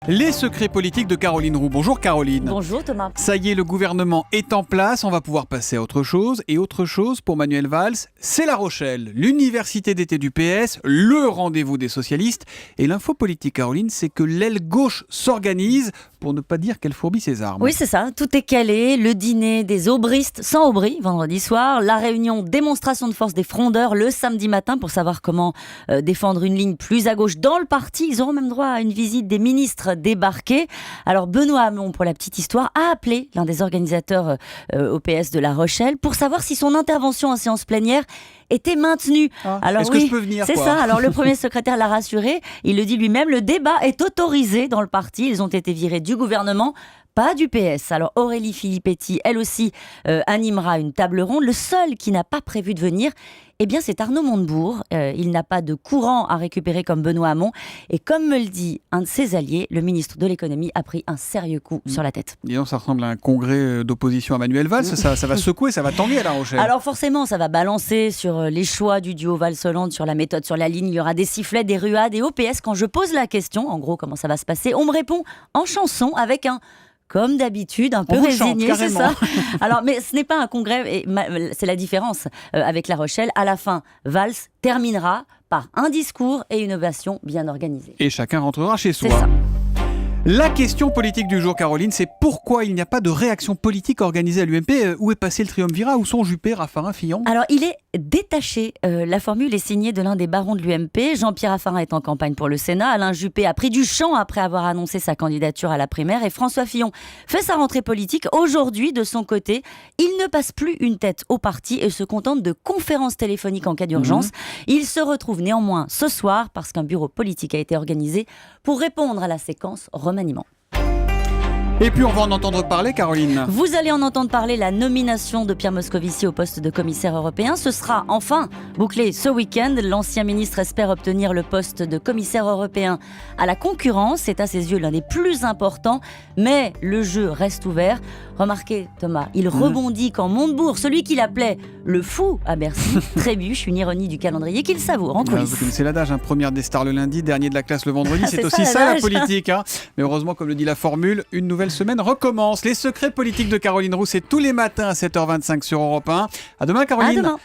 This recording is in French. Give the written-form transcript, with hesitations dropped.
Les secrets politiques de Caroline Roux. Bonjour Caroline. Bonjour Thomas. Ça y est, le gouvernement est en place, on va pouvoir passer à autre chose. Et autre chose pour Manuel Valls, c'est La Rochelle, l'université d'été du PS, le rendez-vous des socialistes. Et l'info politique, Caroline, c'est que l'aile gauche s'organise, pour ne pas dire qu'elle fourbit ses armes. Oui, c'est ça, tout est calé. Le dîner des aubristes sans aubry, vendredi soir. La réunion démonstration de force des frondeurs le samedi matin pour savoir comment défendre une ligne plus à gauche dans le parti. Ils auront même droit à une visite des ministres débarqués. Alors Benoît Hamon, pour la petite histoire, a appelé l'un des organisateurs au PS de La Rochelle pour savoir si son intervention en séance plénière était maintenue. Alors, est-ce que je peux venir, c'est ça. Alors le premier secrétaire l'a rassuré. Il le dit lui-même, le débat est autorisé dans le parti. Ils ont été virés du gouvernement, pas du PS. Alors Aurélie Filippetti, elle aussi, animera une table ronde. Le seul qui n'a pas prévu de venir, eh bien, c'est Arnaud Montebourg. Il n'a pas de courant à récupérer comme Benoît Hamon. Et comme me le dit un de ses alliés, le ministre de l'économie a pris un sérieux coup sur la tête. Disons, ça ressemble à un congrès d'opposition à Manuel Valls. Ça va secouer, ça va tanguer à La Rochelle. Alors forcément, ça va balancer sur les choix du duo Valls-Hollande, sur la méthode, sur la ligne. Il y aura des sifflets, des ruades. Et au PS, quand je pose la question, en gros, comment ça va se passer, on me répond en chanson avec un... Comme d'habitude, un peu résigné, c'est ça. Alors, mais ce n'est pas un congrès, et c'est la différence avec La Rochelle. À la fin, Valls terminera par un discours et une ovation bien organisée. Et chacun rentrera chez soi. C'est ça. La question politique du jour, Caroline, c'est pourquoi il n'y a pas de réaction politique organisée à l'UMP. Où est passé le triumvirat? Où sont Juppé, Raffarin, Fillon? Alors, il est détaché. La formule est signée de l'un des barons de l'UMP. Jean-Pierre Raffarin est en campagne pour le Sénat. Alain Juppé a pris du champ après avoir annoncé sa candidature à la primaire. Et François Fillon fait sa rentrée politique. Aujourd'hui, de son côté, il ne passe plus une tête au parti et se contente de conférences téléphoniques en cas d'urgence. Il se retrouve néanmoins ce soir parce qu'un bureau politique a été organisé pour répondre à la séquence remaniement. Et puis on va en entendre parler, Caroline. Vous allez en entendre parler, la nomination de Pierre Moscovici au poste de commissaire européen. Ce sera enfin bouclé ce week-end. L'ancien ministre espère obtenir le poste de commissaire européen à la concurrence. C'est à ses yeux l'un des plus importants, mais le jeu reste ouvert. Remarquez Thomas, il rebondit quand Montebourg, celui qu'il appelait le fou à Bercy, trébuche, une ironie du calendrier qu'il savoure en coulisses. Vous connaissez l'adage, première des stars le lundi, dernier de la classe le vendredi. C'est aussi ça la politique. Mais heureusement, comme le dit la formule, une nouvelle semaine recommence. Les secrets politiques de Caroline Roux, c'est tous les matins à 7h25 sur Europe 1. À demain, Caroline. À demain.